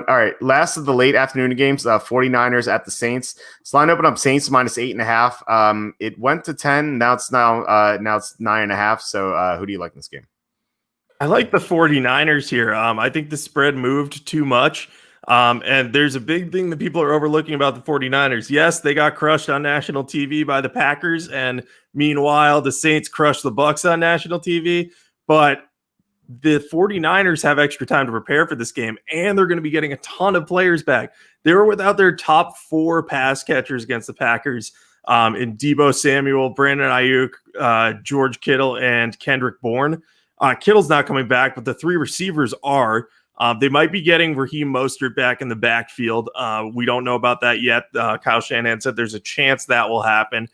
All right, last of the late afternoon games, 49ers at the Saints. This line opened up Saints minus 8.5. It went to 10. Now it's 9.5. So who do you like in this game? I like the 49ers here. I think the spread moved too much. And there's a big thing that people are overlooking about the 49ers. Yes, they got crushed on national TV by the Packers. And meanwhile, the Saints crushed the Bucs on national TV. But the 49ers have extra time to prepare for this game, and they're going to be getting a ton of players back. They were without their top 4 pass catchers against the Packers in Deebo Samuel, Brandon Ayuk, George Kittle, and Kendrick Bourne. Kittle's not coming back, but the 3 receivers are. They might be getting Raheem Mostert back in the backfield. We don't know about that yet. Kyle Shanahan said there's a chance that will happen.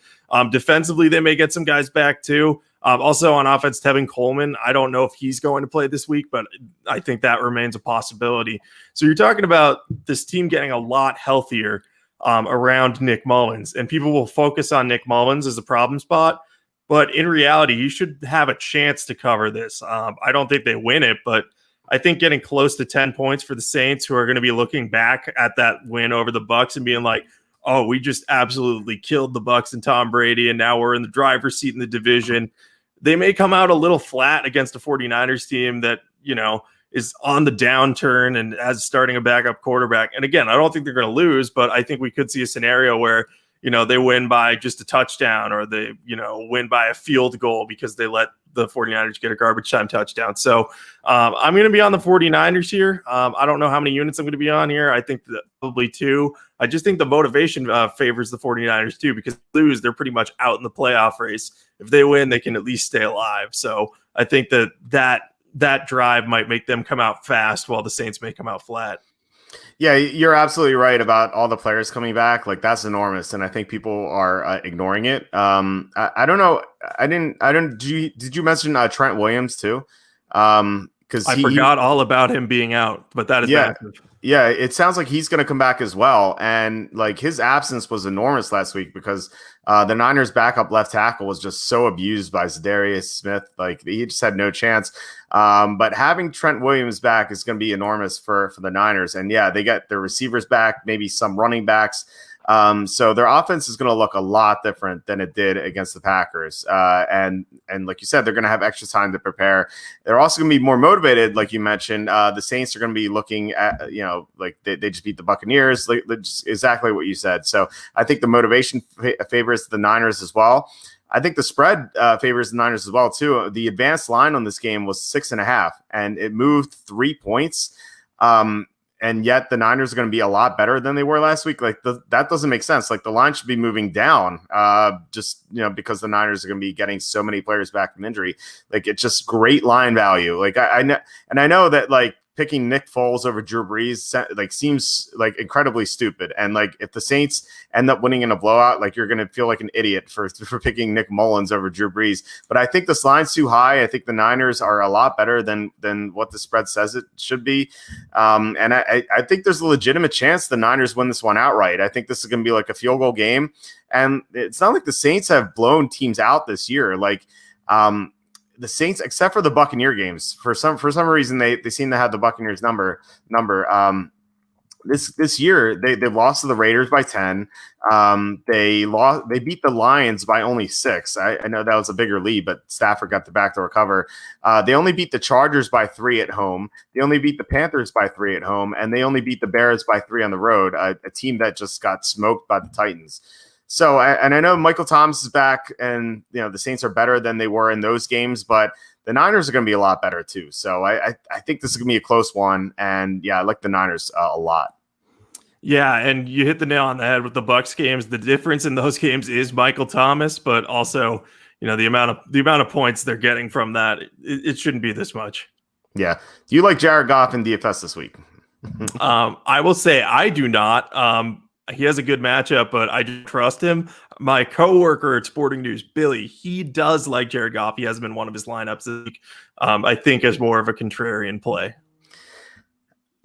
Defensively, they may get some guys back too. Also on offense, Tevin Coleman. I don't know if he's going to play this week, but I think that remains a possibility. So you're talking about this team getting a lot healthier around Nick Mullens, and people will focus on Nick Mullens as a problem spot. But in reality, you should have a chance to cover this. I don't think they win it, but I think getting close to 10 points for the Saints, who are going to be looking back at that win over the Bucs and being like, oh, we just absolutely killed the Bucs and Tom Brady, and now we're in the driver's seat in the division. They may come out a little flat against a 49ers team that, is on the downturn and as starting a backup quarterback. And again, I don't think they're going to lose, but I think we could see a scenario where, they win by just a touchdown, or they, win by a field goal because they let the 49ers get a garbage time touchdown. So I'm going to be on the 49ers here. I don't know how many units I'm going to be on here. I think that probably 2. I just think the motivation favors the 49ers too, because if they lose, they're pretty much out in the playoff race. If they win, they can at least stay alive. So I think that drive might make them come out fast while the Saints may come out flat. Yeah, you're absolutely right about all the players coming back. Like, that's enormous, and I think people are ignoring it. I don't know. Did you mention Trent Williams too? Because I forgot all about him being out, but that is massive. Yeah, it sounds like he's going to come back as well. And like, his absence was enormous last week because the Niners' backup left tackle was just so abused by Zadarius Smith. Like, he just had no chance. But having Trent Williams back is going to be enormous for the Niners. And yeah, they get their receivers back, maybe some running backs. So their offense is going to look a lot different than it did against the Packers. And like you said, they're going to have extra time to prepare. They're also going to be more motivated, like you mentioned. The Saints are going to be looking at, like they just beat the Buccaneers, like just exactly what you said. So I think the motivation favors the Niners as well. I think the spread favors the Niners as well too. The advanced line on this game was 6.5, and it moved 3 points. And yet the Niners are going to be a lot better than they were last week. Like, that doesn't make sense. Like, the line should be moving down because the Niners are going to be getting so many players back from injury. Like, it's just great line value. Like, I know that, like, picking Nick Foles over Drew Brees seems like incredibly stupid. And like, if the Saints end up winning in a blowout, like, you're going to feel like an idiot for picking Nick Mullens over Drew Brees. But I think this line's too high. I think the Niners are a lot better than what the spread says it should be. And I think there's a legitimate chance the Niners win this one outright. I think this is going to be like a field goal game. And it's not like the Saints have blown teams out this year. Like, the Saints, except for the Buccaneer games, for some reason they seem to have the Buccaneers number. This year they lost to the Raiders by 10. They beat the Lions by only 6. I know that was a bigger lead, but Stafford got the backdoor cover. They only beat the Chargers by 3 at home. They only beat the Panthers by 3 at home, and they only beat the Bears by 3 on the road. A team that just got smoked by the Titans. So, and I know Michael Thomas is back, and the Saints are better than they were in those games, but the Niners are going to be a lot better too. So I think this is going to be a close one, and yeah, I like the Niners a lot. Yeah, and you hit the nail on the head with the Bucs games. The difference in those games is Michael Thomas, but also the amount of points they're getting from that. It shouldn't be this much. Yeah. Do you like Jared Goff in DFS this week? I will say I do not. He has a good matchup, but I do trust him. My coworker at Sporting News, Billy, he does like Jared Goff. He hasn't been one of his lineups this week. I think as more of a contrarian play.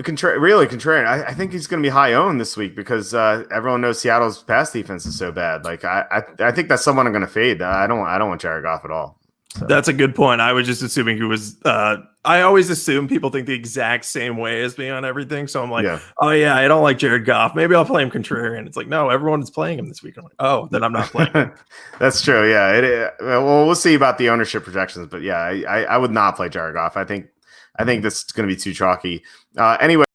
Really contrarian. I think he's going to be high owned this week because everyone knows Seattle's pass defense is so bad. Like, I think that's someone I'm going to fade. I don't want Jared Goff at all. So. That's a good point. I was just assuming he was. I always assume people think the exact same way as me on everything. So I'm like, oh yeah, I don't like Jared Goff. Maybe I'll play him contrarian. It's like, no, everyone's playing him this week. I'm like, oh, then I'm not playing him. That's true. Yeah. Well, we'll see about the ownership projections, but yeah, I would not play Jared Goff. I think this is going to be too chalky. Anyway.